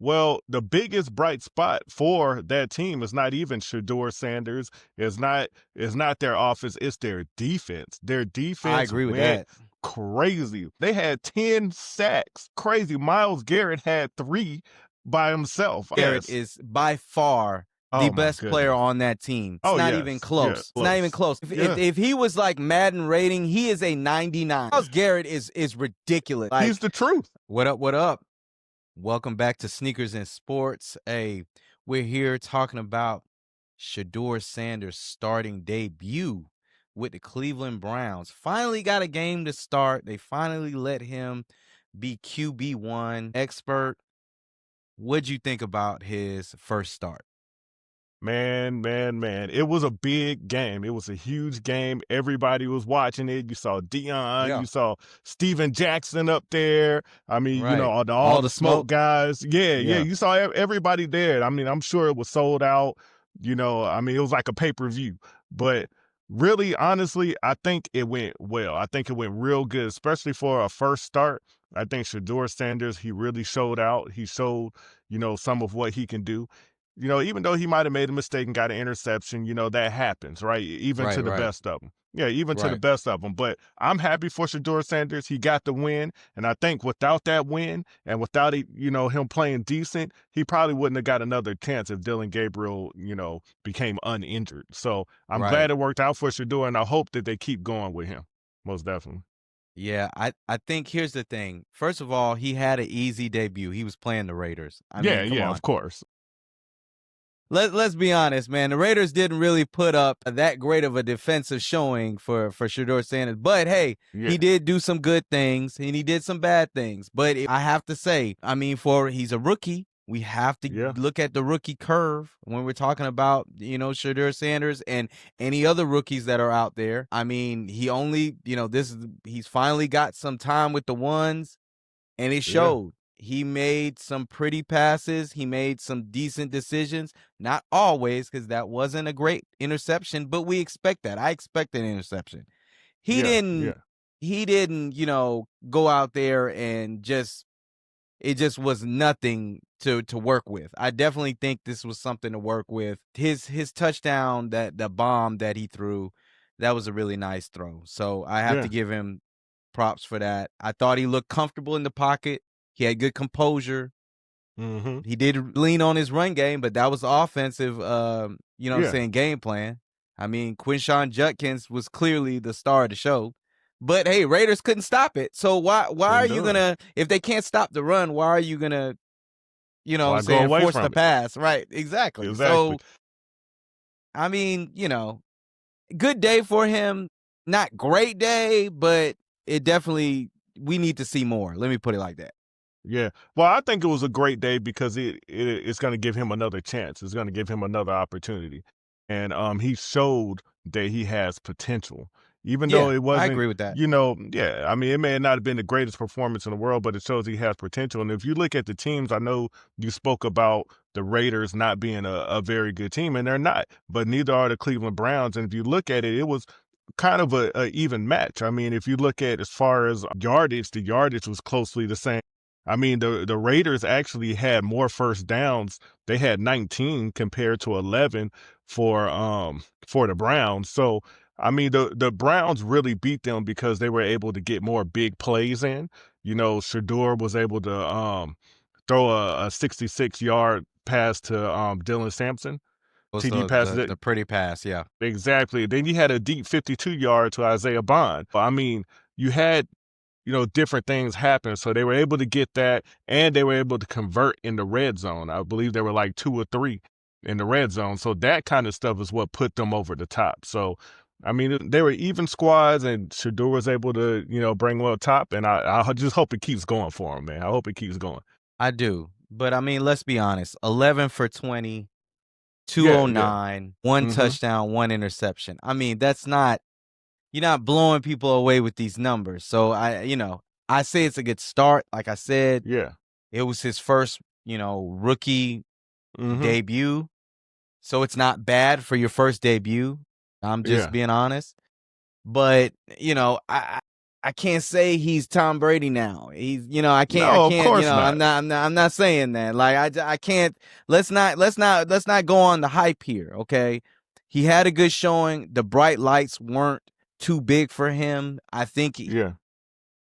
Well, the biggest bright spot for that team is not even Shedeur Sanders. It's not their offense. It's their defense. Their I defense agree with went that. crazy. They had 10 sacks. Crazy. Myles Garrett had 3 by himself. Garrett Yes. is by far the Oh my best player goodness. on that team. It's Oh not even yes. Yeah. close. It's not even close. Yeah. If he was like Madden rating, he is a 99. Myles Garrett is ridiculous. Like, He's the truth. what up? What up? Welcome back to Sneakers and Sports. Hey, we're here talking about Shedeur Sanders' starting debut with the Cleveland Browns. Finally got a game to start. They finally let him be QB1 expert. What'd you think about his first start? Man. It was a big game. It was a huge game. Everybody was watching it. You saw Dion, Yeah. you saw Steven Jackson up there. I mean, Right. all the smoke guys. Yeah, Yeah. you saw everybody there. I mean, I'm sure it was sold out. I mean, it was like a pay-per-view. But really, honestly, I think it went well. I think it went real good, especially for a first start. I think Shedeur Sanders, he really showed out. He showed, some of what he can do. Even though he might have made a mistake and got an interception, that happens, right? Even to the Right. best of them. Yeah, even to the Right. best of them. But I'm happy for Shedeur Sanders. He got the win. And I think without that win and without it, him playing decent, he probably wouldn't have got another chance if Dylan Gabriel, became uninjured. So I'm Right. glad it worked out for Shedeur, and I hope that they keep going with him. Most definitely. Yeah, I think here's the thing. First of all, he had an easy debut. He was playing the Raiders. I mean, come on. Of course. Let's be honest, man. The Raiders didn't really put up that great of a defensive showing for Shedeur Sanders. But hey, he did do some good things and he did some bad things. But I have to say, I mean, he's a rookie. We have to look at the rookie curve when we're talking about, Shedeur Sanders and any other rookies that are out there. I mean, he only, he's finally got some time with the ones, and it showed. He made some pretty passes. He made some decent decisions. Not always, because that wasn't a great interception, but we expect that. I expect an interception. He didn't, go out there and it just was nothing to work with. I definitely think this was something to work with. His touchdown, the bomb that he threw, that was a really nice throw. So I have to give him props for that. I thought he looked comfortable in the pocket. He had good composure. Mm-hmm. He did lean on his run game, but that was offensive, game plan. I mean, Quinshon Judkins was clearly the star of the show. But hey, Raiders couldn't stop it. So why are you gonna, if they can't stop the run, why are you gonna, force the pass? Right, exactly. So I mean, good day for him. Not great day, but it definitely, we need to see more. Let me put it like that. Yeah. Well, I think it was a great day because it's going to give him another chance. It's going to give him another opportunity. And he showed that he has potential. Even though it wasn't, I agree with that. I mean, it may not have been the greatest performance in the world, but it shows he has potential. And if you look at the teams, I know you spoke about the Raiders not being a very good team, and they're not, but neither are the Cleveland Browns. And if you look at it, it was kind of a even match. I mean, if you look at as far as yardage, the yardage was closely the same. I mean, the Raiders actually had more first downs. They had 19 compared to 11 for the Browns. So, I mean, the Browns really beat them because they were able to get more big plays in. Shedeur was able to throw a 66-yard pass to Dylan Sampson. Was TD pass. the pretty pass, yeah. Exactly. Then you had a deep 52-yard to Isaiah Bond. I mean, you had different things happen. So they were able to get that, and they were able to convert in the red zone. I believe they were like 2 or 3 in the red zone. So that kind of stuff is what put them over the top. So, I mean, they were even squads, and Shedeur was able to, bring them up top. And I just hope it keeps going for him, man. I hope it keeps going. I do. But, I mean, let's be honest. 11 for 20, 209, one touchdown, one interception. I mean, you're not blowing people away with these numbers. So I say it's a good start. Like I said, it was his first, rookie debut. So it's not bad for your first debut. I'm just being honest. But, I can't say he's Tom Brady now. He's, I can't, No, I can't, of course not. I'm not saying that. Like, I can't, let's not go on the hype here. Okay. He had a good showing. The bright lights weren't too big for him. I think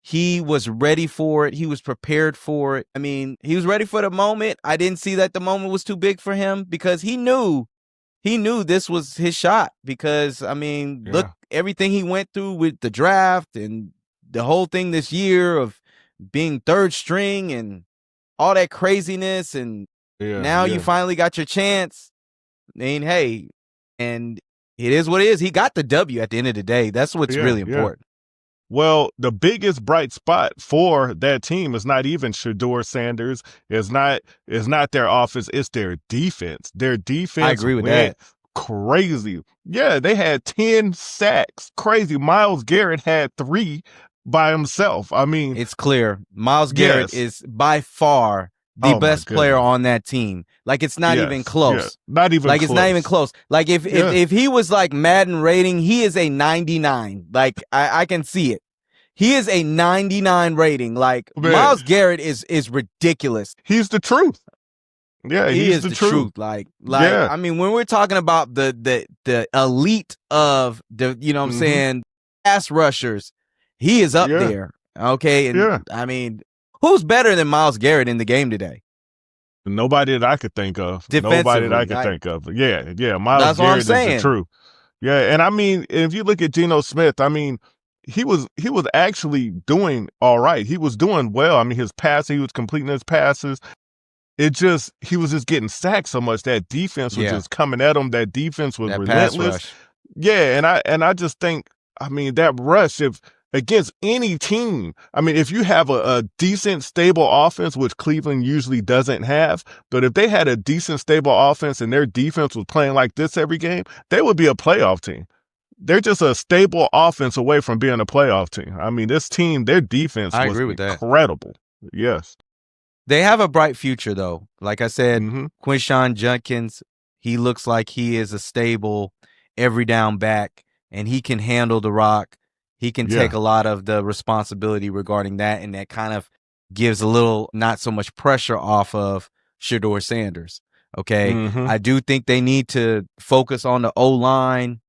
he was ready for it. He was prepared for it. I mean, he was ready for the moment. I didn't see that the moment was too big for him because he knew this was his shot because, I mean, look, everything he went through with the draft and the whole thing this year of being third string and all that craziness. And now you finally got your chance. I mean, hey, and it is what it is. He got the W at the end of the day. That's what's really important. Well, the biggest bright spot for that team is not even Shedeur Sanders. It's not their offense. It's their defense. Their defense. I agree with that. Crazy. Yeah, they had 10 sacks. Crazy. Myles Garrett had 3 by himself. I mean, it's clear. Myles Garrett is by far the best player on that team. Like, it's not even close. Not even like close. It's not even close. Like, if he was like Madden rating, he is a 99. Like, I can see it. He is a 99 rating. Like, Myles Garrett is ridiculous. He's the truth. Yeah, he is the truth. Like, I mean, when we're talking about the elite of the, what I'm saying, pass rushers, he is up there. Okay. And I mean, who's better than Myles Garrett in the game today? Nobody that I could think of. Nobody that I could think of. Yeah. Myles Garrett is the truth. Yeah, and I mean, if you look at Geno Smith, I mean, he was actually doing all right. He was doing well. I mean, his passing, he was completing his passes. He was just getting sacked so much. That defense was just coming at him. That defense was relentless. Yeah, and I just think, I mean, that rush, if against any team, I mean, if you have a decent, stable offense, which Cleveland usually doesn't have, but if they had a decent, stable offense and their defense was playing like this every game, they would be a playoff team. They're just a stable offense away from being a playoff team. I mean, this team, their defense was incredible. Yes. They have a bright future, though. Like I said, Quinshon Judkins, he looks like he is a stable every down back, and he can handle the rock. He can take a lot of the responsibility regarding that, and that kind of gives a little, not so much pressure off of Shedeur Sanders. Okay. I do think they need to focus on the O-line.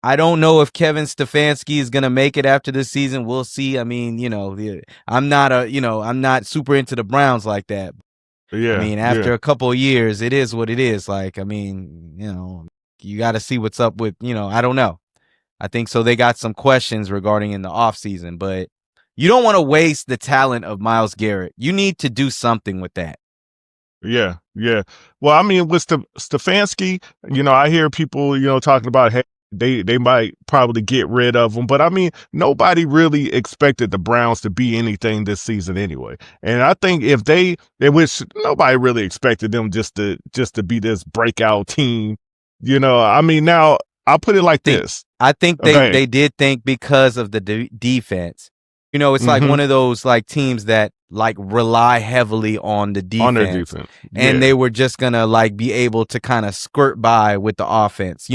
I don't know if Kevin Stefanski is going to make it after this season. We'll see. I mean, I'm not super into the Browns like that. Yeah. I mean, after a couple of years, it is what it is. Like, I mean, you got to see what's up with, I don't know. I think so. They got some questions regarding in the offseason, but you don't want to waste the talent of Myles Garrett. You need to do something with that. Yeah. Well, I mean, with Stefanski, I hear people, talking about, hey, they might probably get rid of him. But I mean, nobody really expected the Browns to be anything this season anyway. And I think which nobody really expected them just to be this breakout team. I mean, now I'll put it like this. I think they did think because of the defense. It's like one of those like teams that like rely heavily on the defense. On their defense. And they were just gonna like be able to kind of skirt by with the offense.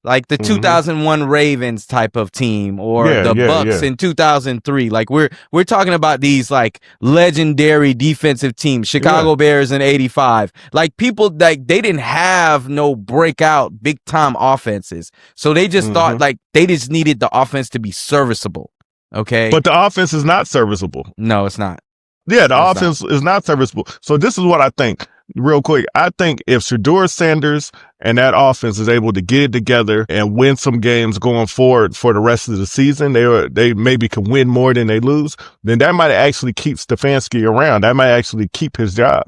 Like the 2001 Ravens type of team, or the Bucks in 2003. Like we're talking about these like legendary defensive teams, Chicago Bears in '85. Like people, like they didn't have no breakout big time offenses, so they just thought like they just needed the offense to be serviceable. Okay, but the offense is not serviceable. No, it's not. Yeah, the offense is not serviceable. So this is what I think. Real quick, I think if Shedeur Sanders and that offense is able to get it together and win some games going forward for the rest of the season, they maybe can win more than they lose, then that might actually keep Stefanski around. That might actually keep his job,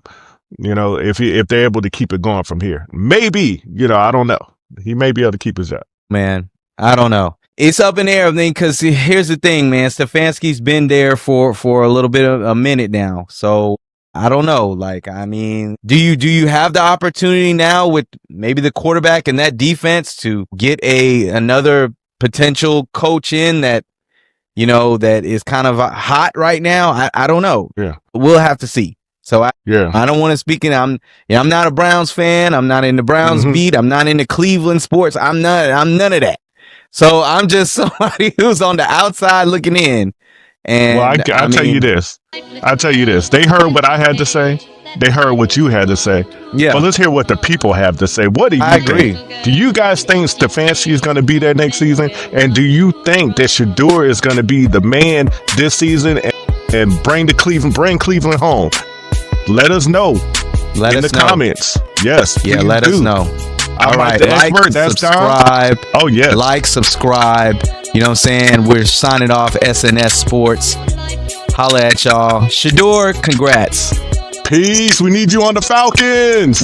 if they're able to keep it going from here. Maybe, I don't know. He may be able to keep his job. Man, I don't know. It's up in the air, because here's the thing, man. Stefanski's been there for a little bit of a minute now. So I don't know. Like, I mean, do you have the opportunity now with maybe the quarterback and that defense to get another potential coach in that, that is kind of hot right now? I don't know. Yeah. We'll have to see. So I don't want to speak in. I'm not a Browns fan. I'm not in the Browns beat. I'm not into Cleveland sports. I'm none of that. So I'm just somebody who's on the outside looking in. And Well, I'll tell you this. I'll tell you this. They heard what I had to say. They heard what you had to say. Yeah. But let's hear what the people have to say. What do you think? Do you guys think Stefanski is going to be there next season? And do you think that Shedeur is going to be the man this season and bring Cleveland home? Let us know in the comments. Yes. Yeah, let us know. All right. Like, subscribe. Oh, yes. Like, subscribe. You know what I'm saying? We're signing off SNS Sports. Holla at y'all. Shedeur, congrats. Peace. We need you on the Falcons.